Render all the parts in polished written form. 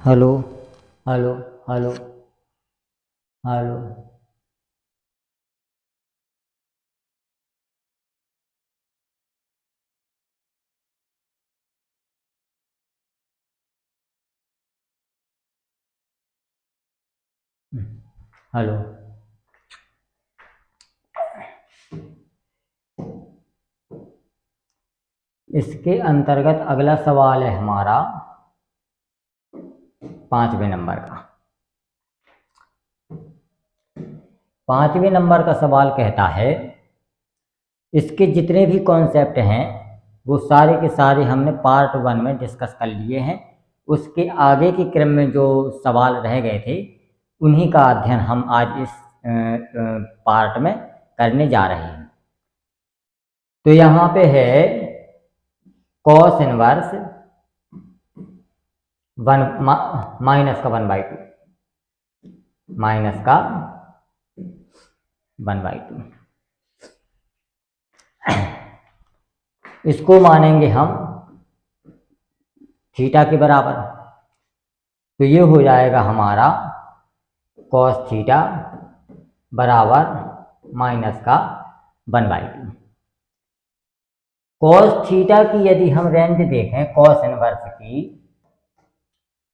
Hello hello hello hello. Hello. इसके अंतर्गत अगला सवाल है हमारा 5वें नंबर का। 5वें नंबर का सवाल कहता है इसके जितने भी कॉन्सेप्ट हैं वो सारे के सारे हमने पार्ट 1 में डिस्कस कर लिए हैं। उसके आगे के क्रम में जो सवाल रह गए थे उन्हीं का अध्ययन हम आज इस पार्ट में करने जा रहे हैं। तो यहाँ पे है कॉस इनवर्स माइनस का 1/2 माइनस का 1/2। इसको मानेंगे हम थीटा के बराबर। तो ये हो जाएगा हमारा कॉस थीटा बराबर माइनस का 1/2। कॉस थीटा की यदि हम रेंज देखें कॉस इनवर्स की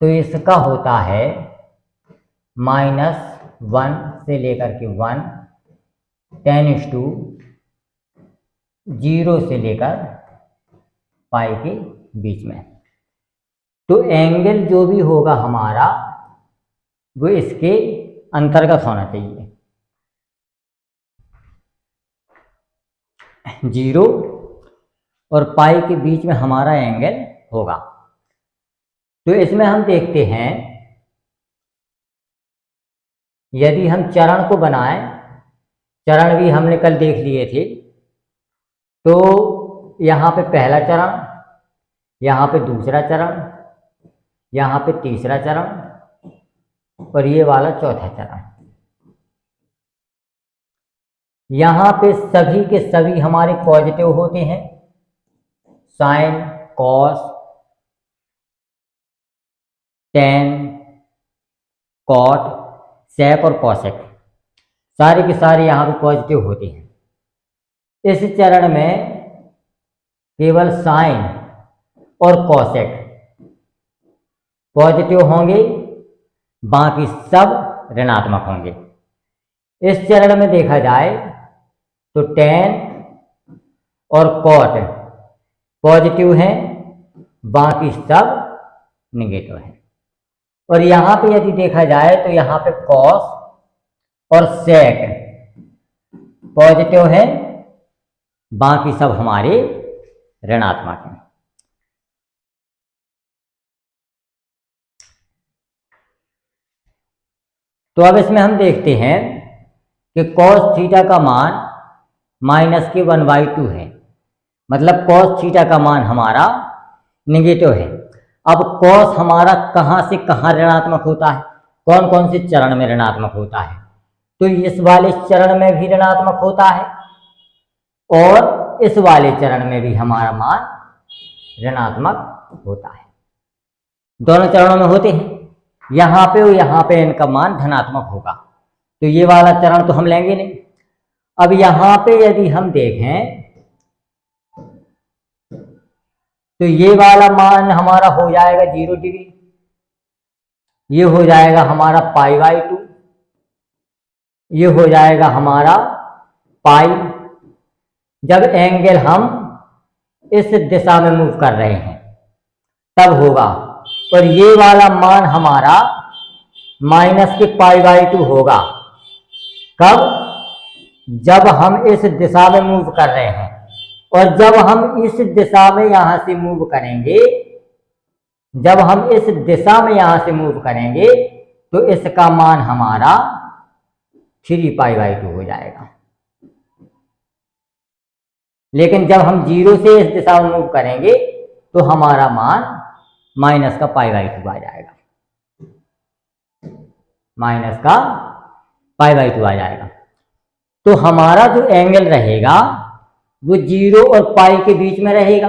तो इसका होता है -1 से लेकर के 1 10⁻0 से लेकर पाई के बीच में। तो एंगल जो भी होगा हमारा वो इसके अंतर्गत होना चाहिए। 0 और पाई के बीच में हमारा एंगल होगा। तो इसमें हम देखते हैं यदि हम चरण को बनाएं, चरण भी हमने कल देख लिए थे। तो यहाँ पे पहला चरण, यहाँ पे दूसरा चरण, यहाँ पे तीसरा चरण और ये वाला चौथा चरण। यहाँ पे सभी के सभी हमारे पॉजिटिव होते हैं। साइन, कॉस, टेन, कॉट, सेक और कॉसेक सारे के सारे यहाँ पे पॉजिटिव होते हैं। इस चरण में केवल साइन और कॉसेक पॉजिटिव होंगे, बाकी सब ऋणात्मक होंगे। इस चरण में देखा जाए तो टेन और कॉट पॉजिटिव हैं, बाकी सब नेगेटिव हैं। और यहाँ पे यदि देखा जाए तो यहाँ पे कॉस और सेक पॉजिटिव है, बाकी सब हमारे ऋणात्मक हैं। तो अब इसमें हम देखते हैं कि कॉस थीटा का मान माइनस के 1/2 है, मतलब कॉस थीटा का मान हमारा नेगेटिव है। अब कॉस हमारा कहाँ से कहाँ ऋणात्मक होता है, कौन कौन से चरण में ऋणात्मक होता है? तो इस वाले चरण में भी ऋणात्मक होता है और इस वाले चरण में भी हमारा मान ऋणात्मक होता है। दोनों चरणों में होते हैं। यहाँ पे और यहाँ पे इनका मान धनात्मक होगा। तो ये वाला चरण तो हम लेंगे नहीं। अब यहाँ पे यदि हम देखें तो ये वाला मान हमारा हो जाएगा 0 डिग्री, ये हो जाएगा हमारा π/2, ये हो जाएगा हमारा पाई। जब एंगल हम इस दिशा में मूव कर रहे हैं तब होगा। और ये वाला मान हमारा माइनस के π/2 होगा। कब? जब हम इस दिशा में मूव कर रहे हैं। और जब हम इस दिशा में यहां से मूव करेंगे, जब हम इस दिशा में यहां से मूव करेंगे तो इसका मान हमारा 3π/2 हो जाएगा। लेकिन जब हम 0 से इस दिशा में मूव करेंगे तो हमारा मान माइनस का π/2 आ जाएगा, माइनस का π/2 आ जाएगा। तो हमारा जो एंगल रहेगा वो 0 और पाई के बीच में रहेगा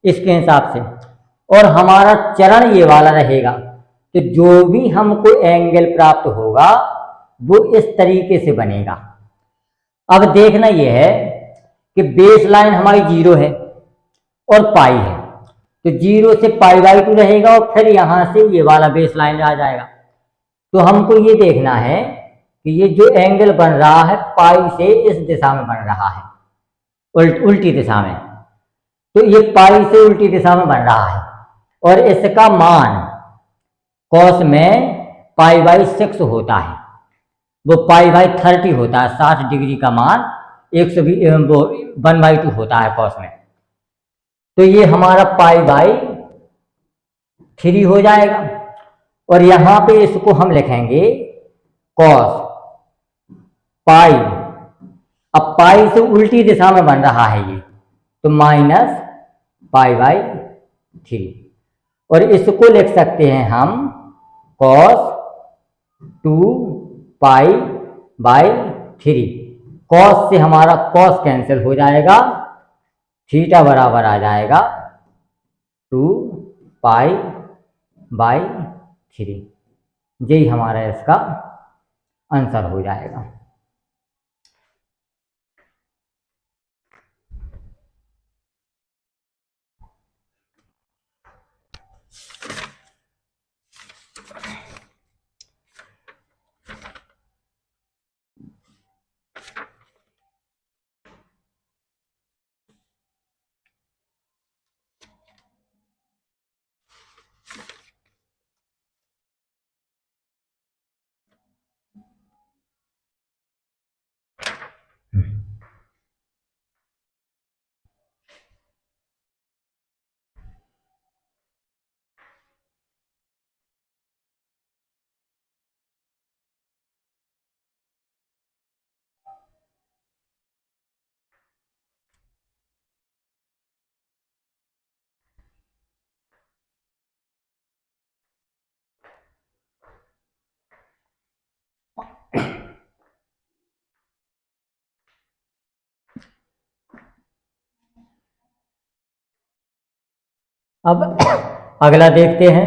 इसके हिसाब से। और हमारा चरण ये वाला रहेगा। तो जो भी हमको एंगल प्राप्त होगा वो इस तरीके से बनेगा। अब देखना यह है कि बेस लाइन हमारी 0 है और पाई है, तो 0 से π/2 रहेगा और फिर यहां से ये वाला बेस लाइन आ जाएगा। तो हमको ये देखना है कि ये जो एंगल बन रहा है पाई से इस दिशा में बन रहा है, उल्टी दिशा में। तो ये पाई से उल्टी दिशा में बन रहा है और इसका मान कॉस में π/6 होता है, वो π/30 होता है। 60 डिग्री का मान 1/2 होता है कॉस में। तो ये हमारा π/3 हो जाएगा और यहां पे इसको हम लिखेंगे कॉस पाई। अब पाई से उल्टी दिशा में बन रहा है ये, तो -π/3 और इसको लिख सकते हैं हम cos 2π/3। cos से हमारा cos कैंसिल हो जाएगा, थीटा बराबर आ जाएगा 2π/3। यही हमारा इसका आंसर हो जाएगा। अब अगला देखते हैं।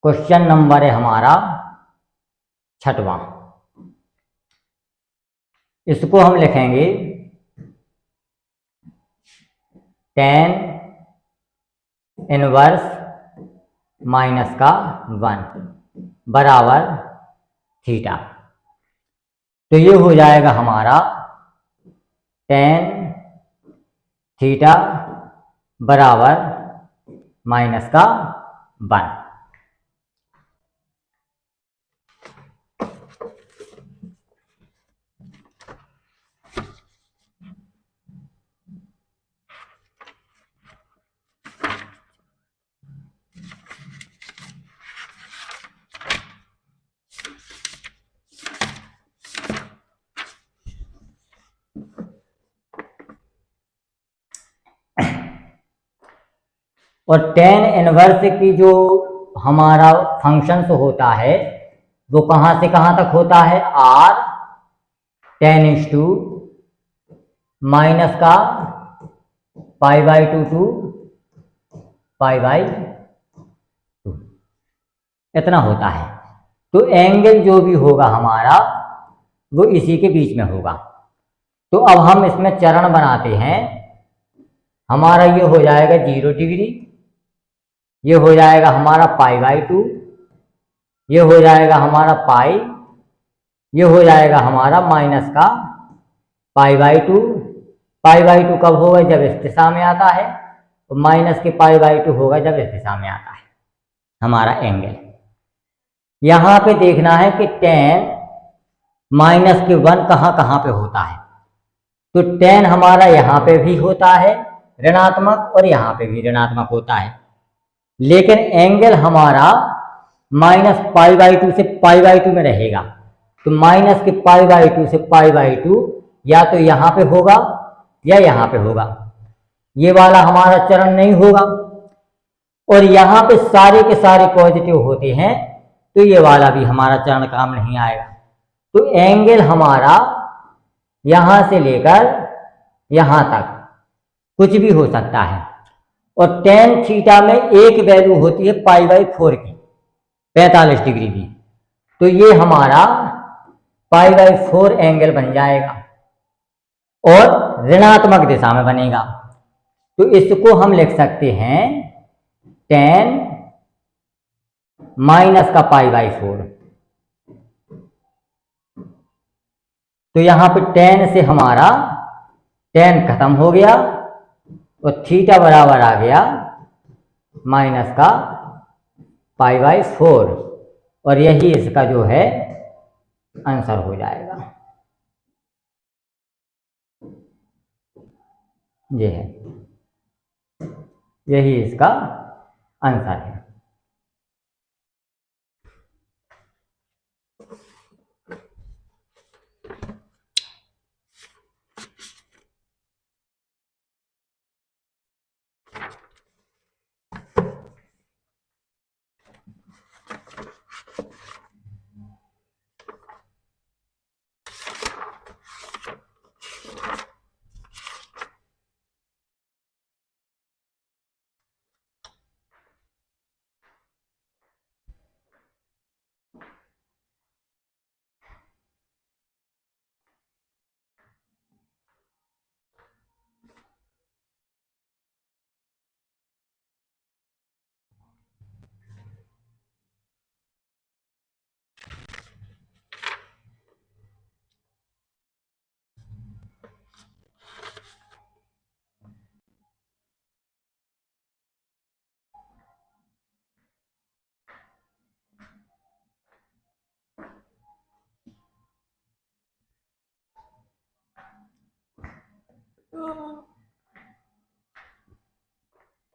क्वेश्चन नंबर है हमारा 6वां। इसको हम लिखेंगे tan इनवर्स -1 बराबर थीटा। तो ये हो जाएगा हमारा tan थीटा बराबर -1। और tan इनवर्स की जो हमारा फंक्शन होता है वो कहाँ से कहाँ तक होता है, r tan माइनस का π/2 to π/2 इतना होता है। तो एंगल जो भी होगा हमारा वो इसी के बीच में होगा। तो अब हम इसमें चरण बनाते हैं। हमारा ये हो जाएगा 0 डिग्री, ये हो जाएगा हमारा π/2, ये हो जाएगा हमारा पाई, ये हो जाएगा हमारा माइनस का π/2। π/2 कब होगा, जब इस दिशा में आता है, तो माइनस के π/2 होगा जब इस दिशा में आता है हमारा एंगल। यहाँ पे देखना है कि tan -1 कहाँ कहाँ पे होता है। तो tan हमारा यहाँ पे भी होता है ऋणात्मक और यहाँ पे भी ऋणात्मक होता है, लेकिन एंगल हमारा -π/2 से π/2 में रहेगा। तो माइनस के π/2 से π/2 या तो यहाँ पे होगा या यहाँ पे होगा, ये वाला हमारा चरण नहीं होगा। और यहाँ पे सारे के सारे पॉजिटिव होते हैं, तो ये वाला भी हमारा चरण काम नहीं आएगा। तो एंगल हमारा यहाँ से लेकर यहाँ तक कुछ भी हो सकता है। और टेन थीटा में एक वैल्यू होती है π/4 की, 45 डिग्री की। तो ये हमारा π/4 एंगल बन जाएगा और ऋणात्मक दिशा में बनेगा। तो इसको हम लिख सकते हैं टेन माइनस का π/4। तो यहां पे टेन से हमारा टेन खत्म हो गया और थीटा बराबर आ गया माइनस का π/4, और यही इसका जो है आंसर हो जाएगा। ये है, यही इसका आंसर है।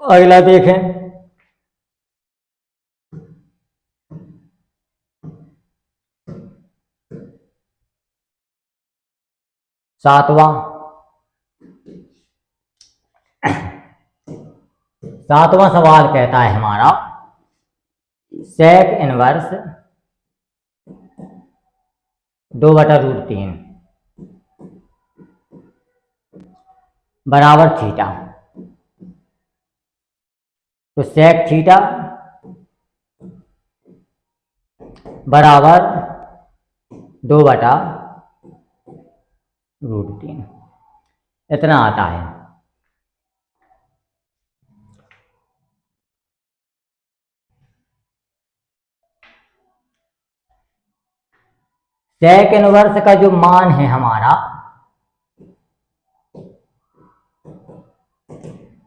अगला देखें, सातवां सवाल कहता है हमारा सेक इनवर्स 2/√3 बराबर थीटा। तो सेक थीटा बराबर 2/√3 इतना आता है। सेक इनवर्स का जो मान है हमारा,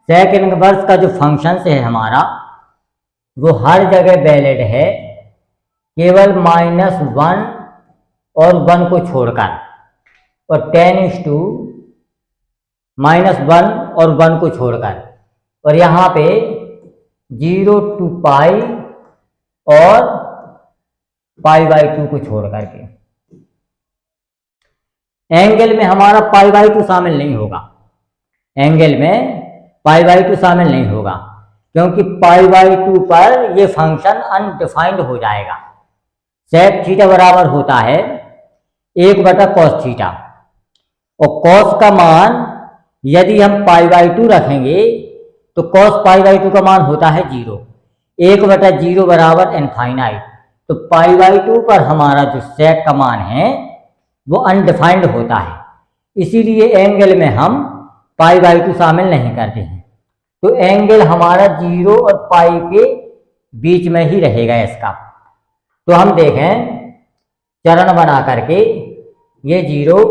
सेक इनवर्स का जो फंक्शन है हमारा, वो हर जगह वैलिड है, केवल -1 और 1 को छोड़कर, और 10⁻⁻1 और 1 को छोड़कर, और यहाँ पे 0 to π और π/2 को छोड़ करके। एंगल में हमारा π/2 शामिल नहीं होगा, एंगल में π/2 शामिल नहीं होगा, क्योंकि π/2 पर ये फंक्शन अनडिफाइंड हो जाएगा। सेक थीटा बराबर होता है 1/cos थीटा, और cos का मान यदि हम π/2 रखेंगे तो cos π/2 का मान होता है 0, 1/0 बराबर इनफाइनाइट। तो π/2 पर हमारा जो सेक का मान है वो अनडिफाइंड होता है, इसीलिए एंगल में हम π/2 शामिल नहीं करते हैं। तो एंगल हमारा 0 और π के बीच में ही रहेगा इसका। तो हम देखें चरण बना करके, ये 0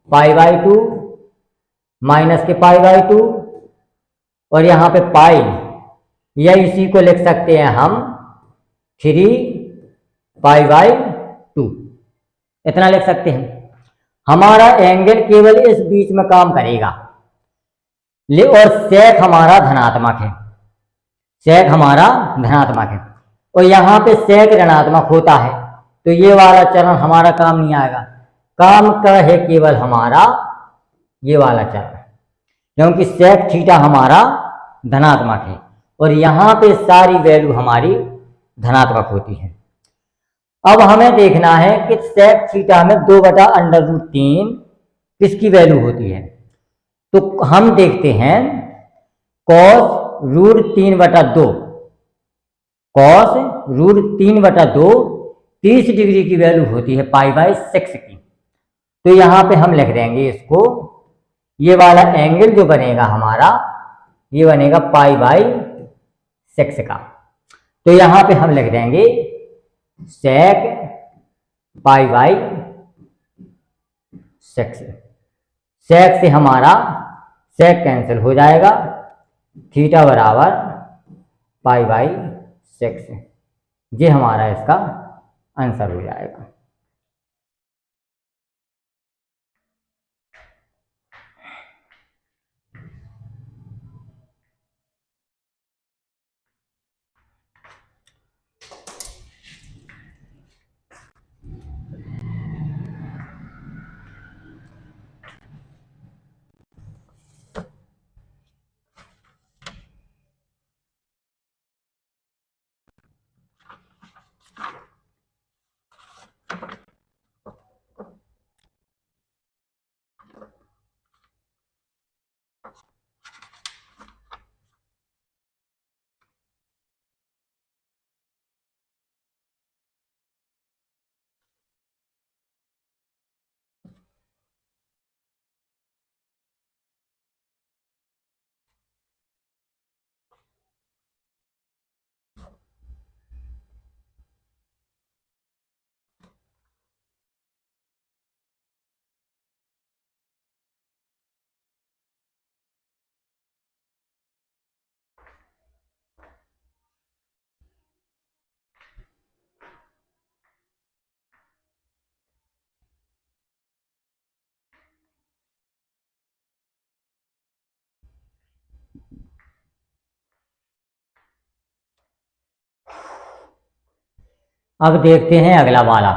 π/2 माइनस के π/2 और यहाँ पे π, या इसी को लिख सकते हैं हम 3 π/2, इतना लिख सकते हैं। हमारा एंगल केवल इस बीच में काम करेगा, और सेक हमारा धनात्मक है, सेक हमारा धनात्मक है, और यहाँ पे सेक ऋणात्मक होता है। तो ये वाला चरण हमारा काम नहीं आएगा, काम का है केवल हमारा ये वाला चरण, क्योंकि सेक थीटा हमारा धनात्मक है और यहाँ पे सारी वैल्यू हमारी धनात्मक होती है। अब हमें देखना है कि सेक थीटा में 2/√3 किसकी वैल्यू होती है। तो हम देखते हैं cos√3/2, cos√3/2 30 डिग्री की वैल्यू होती है π/6 की। तो यहाँ पे हम लिख देंगे इसको, ये वाला एंगल जो बनेगा हमारा, ये बनेगा π/6 का। तो यहाँ पे हम लिख देंगे sec π/6। sec से हमारा sec कैंसिल हो जाएगा, थीटा बराबर π/6। ये हमारा इसका आंसर हो जाएगा। अब देखते हैं अगला वाला।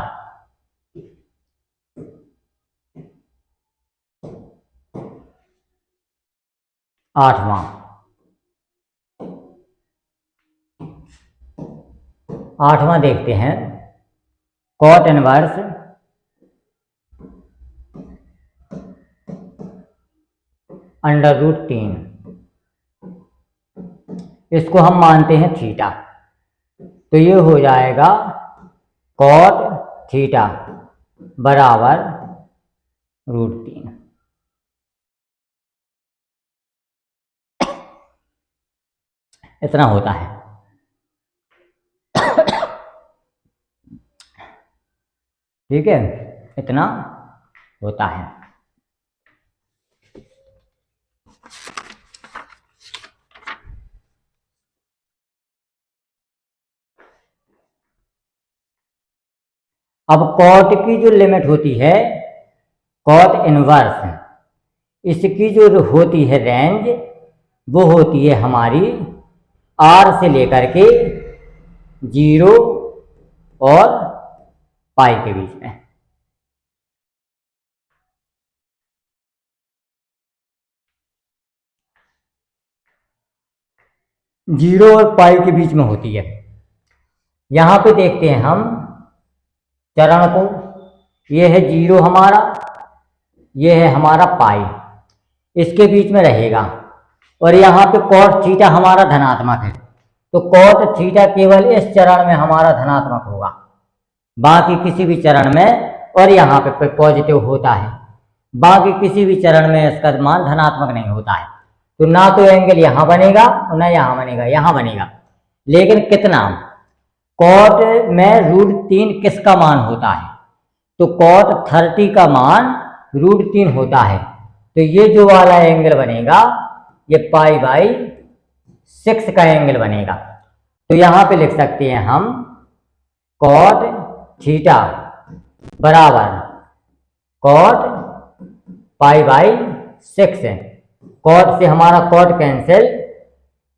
आठवां देखते हैं, cot इनवर्स √3, इसको हम मानते हैं थीटा। तो ये हो जाएगा cot थीटा बराबर √3। इतना होता है। ठीक है, इतना होता है। अब cot की जो लिमिट होती है, cot इनवर्स, इसकी जो होती है रेंज, वो होती है हमारी r से लेकर के 0 और पाई के बीच में। 0 और पाई के बीच में होती है। यहाँ पे देखते हैं हम चरण को, ये है 0 हमारा, ये है हमारा पाई, इसके बीच में रहेगा। और यहाँ पे cos थीटा हमारा धनात्मक है, तो cos थीटा केवल इस चरण में हमारा धनात्मक होगा, बाकी किसी भी चरण में, और यहाँ पे पॉजिटिव होता है, बाकी किसी भी चरण में इसका मान धनात्मक नहीं होता है। तो ना तो एंगल यहाँ बनेगा और ना यहाँ बनेगा, यहाँ बनेगा। लेकिन कितना, cot में √3 किसका मान होता है? तो cot 30 का मान √3 होता है। तो ये जो वाला एंगल बनेगा, ये π/6 का एंगल बनेगा। तो यहाँ पे लिख सकते हैं हम cot थीटा बराबर cot π/6 है। cot से हमारा cot कैंसिल,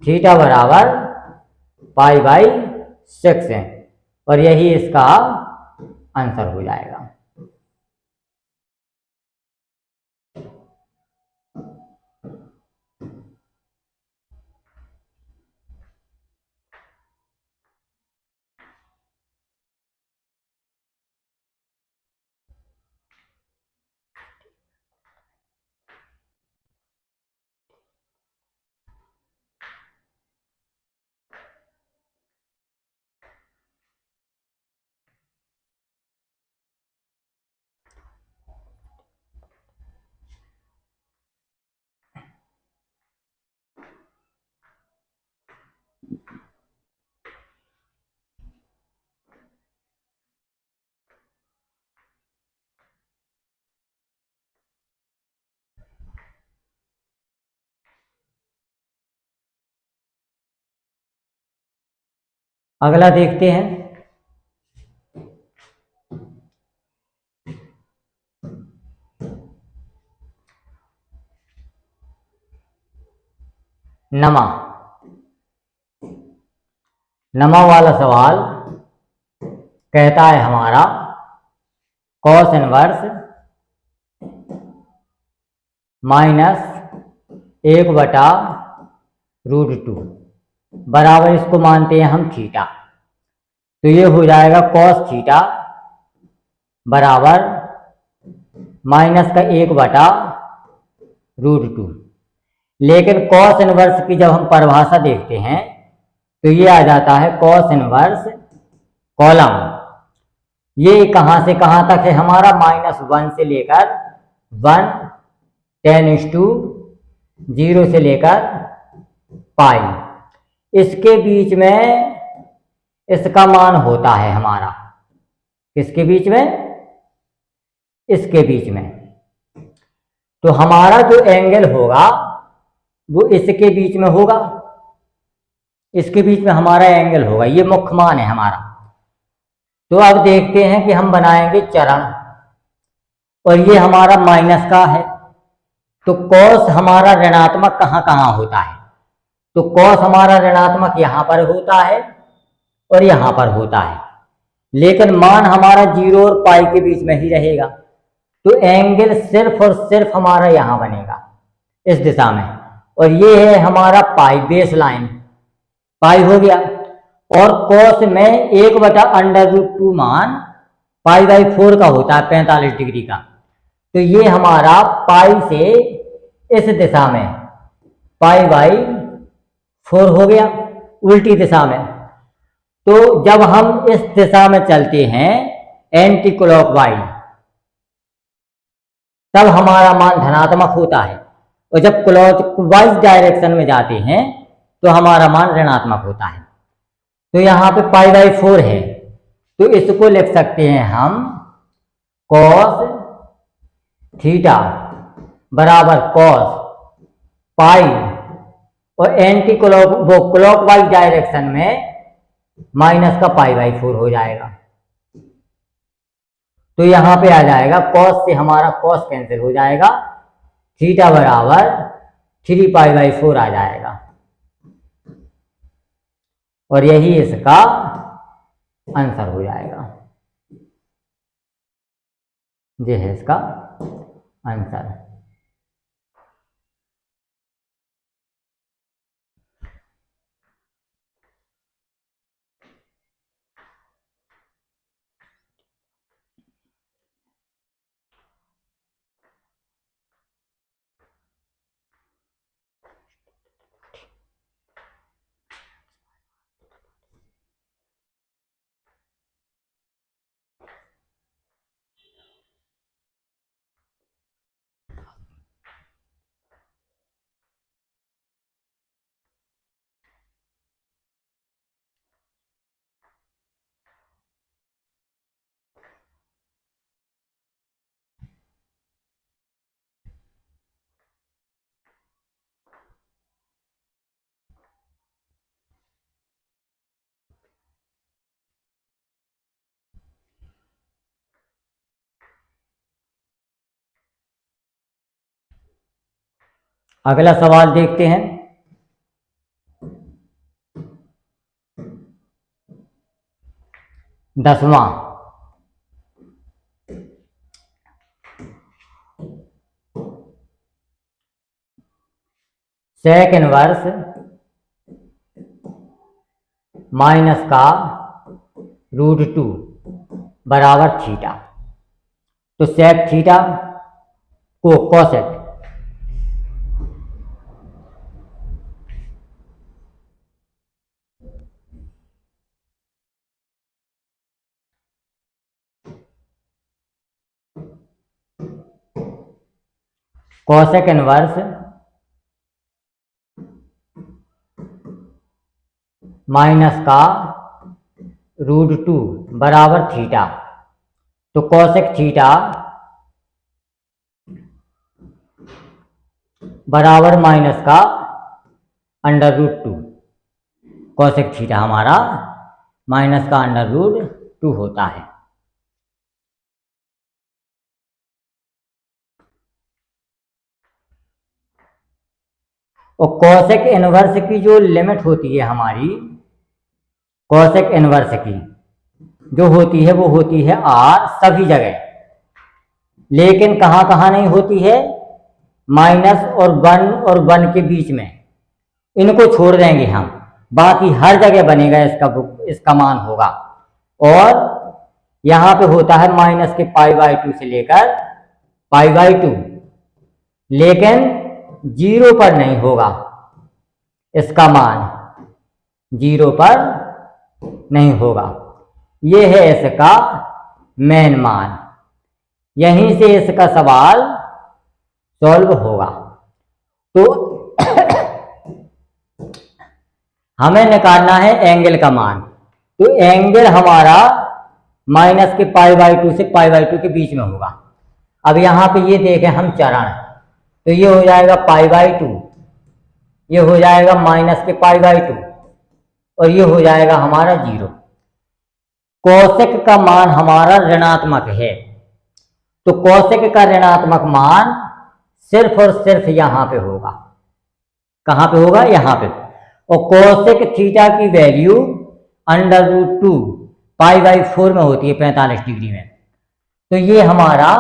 थीटा बराबर π/6 है, और यही इसका आंसर हो जाएगा। अगला देखते हैं। नमा नमा वाला सवाल कहता है हमारा कॉस इनवर्स -1/√2 बराबर, इसको मानते हैं हम थीटा। तो ये हो जाएगा कॉस थीटा बराबर -1/√2। लेकिन कॉस इनवर्स की जब हम परिभाषा देखते हैं तो ये आ जाता है कॉस इनवर्स कॉलम। ये कहाँ से कहाँ तक है हमारा, -1 से लेकर 1, 10:0 से लेकर पाई, इसके बीच में इसका मान होता है हमारा। किसके बीच में? इसके बीच में। तो हमारा जो एंगल होगा वो इसके बीच में होगा, इसके बीच में हमारा एंगल होगा, ये मुख्य मान है हमारा। तो अब देखते हैं कि हम बनाएंगे चरण, और ये हमारा माइनस का है। तो कॉस हमारा ऋणात्मक कहाँ कहाँ होता है? तो कॉस हमारा ऋणात्मक यहाँ पर होता है और यहाँ पर होता है, लेकिन मान हमारा 0 और पाई के बीच में ही रहेगा। तो एंगल सिर्फ और सिर्फ हमारा यहाँ बनेगा इस दिशा में, और ये है हमारा पाई, बेस लाइन पाई हो गया। और कॉस में 1/√2 मान π/4 का होता है, 45 डिग्री का। तो ये हमारा पाई से इस दिशा में π/4 हो गया, उल्टी दिशा में। तो जब हम इस दिशा में चलते हैं एंटी क्लॉकवाइज, तब हमारा मान धनात्मक होता है, और जब क्लॉकवाइज डायरेक्शन में जाते हैं तो हमारा मान ऋणात्मक होता है। तो यहाँ पे π/4 है, तो इसको लिख सकते हैं हम कॉस थीटा बराबर कॉस पाई, और एंटी क्लॉकवाइज डायरेक्शन में माइनस का π/4 हो जाएगा। तो यहाँ पे आ जाएगा कॉस से हमारा कॉस कैंसिल हो जाएगा, थीटा बराबर 3π/4 आ जाएगा, और यही इसका आंसर हो जाएगा। ये है इसका आंसर। अगला सवाल देखते हैं। 10वां, सेक इनवर्स माइनस का √2 बराबर थीटा। तो सेक थीटा को कोसेक कोसेक इनवर्स माइनस का √2 बराबर थीटा। तो कॉसेक थीटा बराबर माइनस का √2। कॉसेक थीटा हमारा माइनस का √2 होता है। और कॉसेक इनवर्स की जो लिमिट होती है हमारी, कॉसेक इनवर्स की जो होती है वो होती है r सभी जगह, लेकिन कहाँ कहाँ नहीं होती है, माइनस और 1 के बीच में। इनको छोड़ देंगे हम, बाकी हर जगह बनेगा इसका मान होगा। और यहाँ पे होता है माइनस के π/2 से लेकर π/2, लेकिन 0 पर नहीं होगा इसका मान, 0 पर नहीं होगा। ये है इसका मेन मान, यहीं से इसका सवाल सॉल्व होगा। तो हमें निकालना है एंगल का मान। तो एंगल हमारा माइनस के π/2 से π/2 के बीच में होगा। अब यहाँ पे ये देखें हम चरण, तो ये हो जाएगा π/2, ये हो जाएगा माइनस के π/2 और ये हो जाएगा हमारा 0। कॉसेक का मान हमारा ऋणात्मक है, तो कॉसेक का ऋणात्मक मान सिर्फ और सिर्फ यहाँ पे होगा। कहाँ पे होगा? यहाँ पे। और कॉसेक थीटा की वैल्यू √2 π/4 में होती है, 45 डिग्री में। तो ये हमारा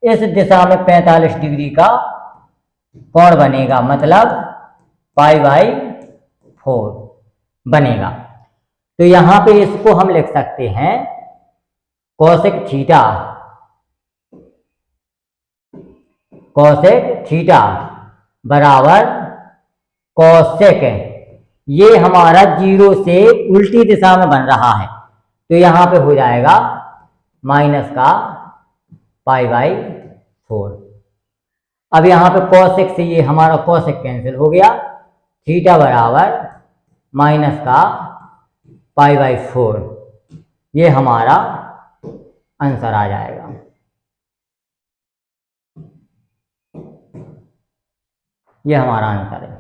इस दिशा में 45 डिग्री का कोण बनेगा, मतलब π/4 बनेगा। तो यहाँ पे इसको हम लिख सकते हैं कॉसेक थीटा बराबर कॉसेक, ये हमारा 0 से उल्टी दिशा में बन रहा है, तो यहाँ पे हो जाएगा माइनस का π/4। अब यहाँ पे कॉसेक से ये हमारा कॉसेक कैंसिल हो गया, थीटा बराबर माइनस का π/4, ये हमारा आंसर आ जाएगा। ये हमारा आंसर है।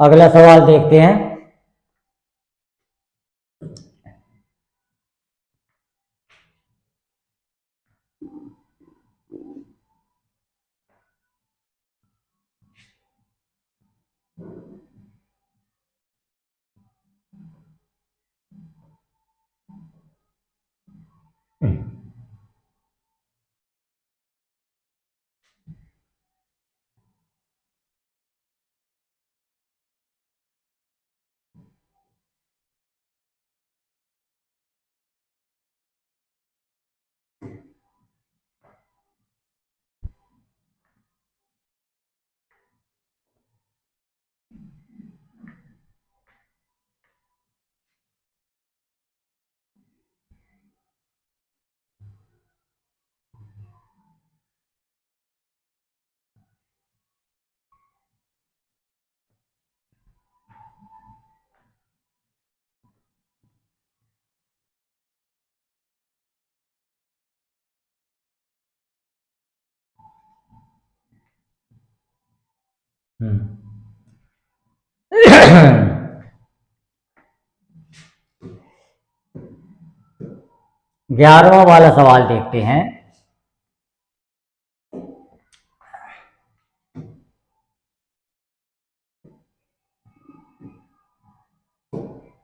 अगला सवाल देखते हैं। ग्यारहवां वाला सवाल देखते हैं।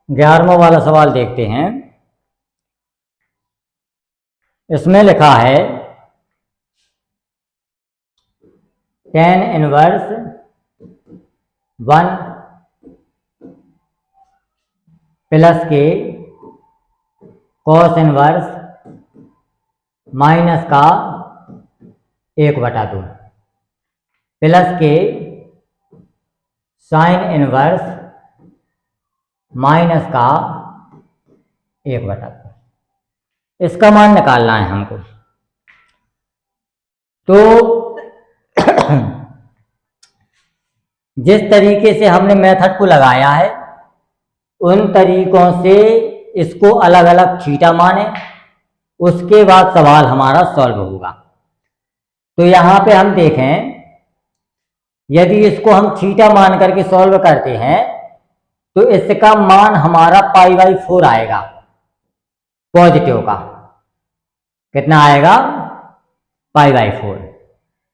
ग्यारहवां वाला सवाल देखते हैं। इसमें लिखा है tan इनवर्स 1 प्लस के cos इनवर्स माइनस का 1/2 प्लस के sin इनवर्स माइनस का 1/2। इसका मान निकालना है हमको। तो जिस तरीके से हमने मेथड को लगाया है उन तरीकों से इसको अलग अलग थीटा माने, उसके बाद सवाल हमारा सॉल्व होगा। तो यहाँ पे हम देखें, यदि इसको हम थीटा मान करके सॉल्व करते हैं तो इसका मान हमारा π/4 आएगा, पॉजिटिव का। कितना आएगा? π/4,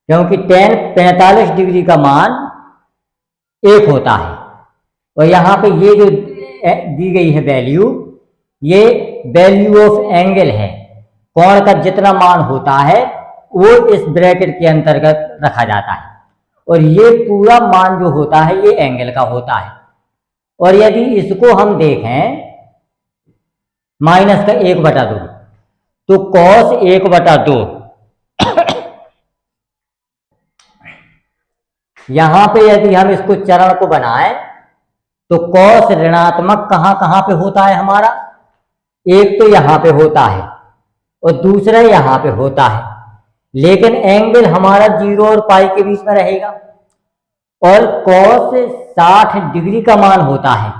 क्योंकि tan 45 डिग्री का मान 1 होता है। और यहाँ पे ये जो दी गई है वैल्यू, ये वैल्यू ऑफ एंगल है। कोण का जितना मान होता है वो इस ब्रैकेट के अंतर्गत रखा जाता है, और ये पूरा मान जो होता है ये एंगल का होता है। और यदि इसको हम देखें माइनस का 1/2, तो cos 1/2 यहां पे यदि हम इसको चरण को बनाएं तो cos ऋणात्मक कहां कहां पे होता है हमारा? एक तो यहां पे होता है और दूसरा यहां पे होता है, लेकिन एंगल हमारा 0 और पाई के बीच में रहेगा। और cos 60 डिग्री का मान होता है,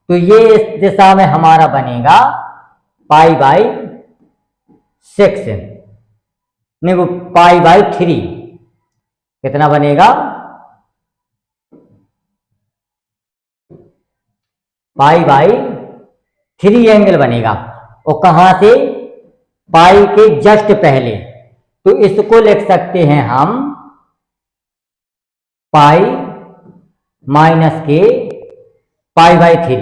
तो ये इस दिशा में हमारा बनेगा π/6, नहीं वो π/3। कितना बनेगा? π/3 एंगल बनेगा। और कहां से? पाई के जस्ट पहले। तो इसको लिख सकते हैं हम पाई माइनस के π/3।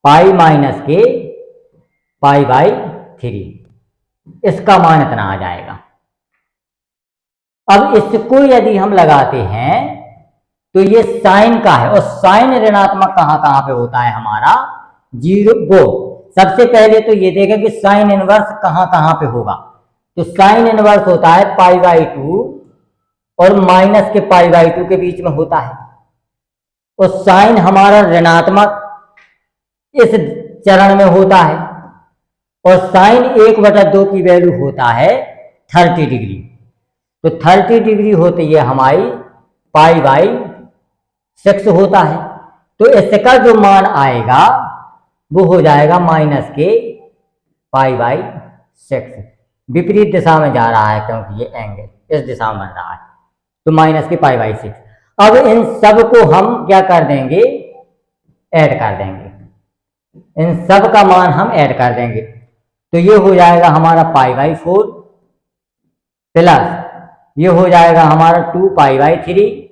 पाई माइनस के π/3, इसका मान इतना आ जाएगा। अब इसको यदि हम लगाते हैं तो ये साइन का है, और साइन ऋणात्मक कहां कहां पे होता है हमारा? 0 वो। सबसे पहले तो ये देखें कि साइन इनवर्स कहां कहां पे होगा। तो साइन इनवर्स होता है π/2 और माइनस के π/2 के बीच में होता है। और साइन हमारा ऋणात्मक इस चरण में होता है, और साइन 1/2 की वैल्यू होता है 30 डिग्री। तो 30 डिग्री होती है हमारी π/6 होता है। तो इसका जो मान आएगा वो हो जाएगा माइनस के π/6। विपरीत दिशा में जा रहा है क्योंकि ये एंगल इस दिशा में बन रहा है, तो माइनस के π/6। अब इन सब को हम क्या कर देंगे? ऐड कर देंगे। इन सब का मान हम ऐड कर देंगे, तो ये हो जाएगा हमारा π/4 प्लस ये हो जाएगा हमारा 2π/3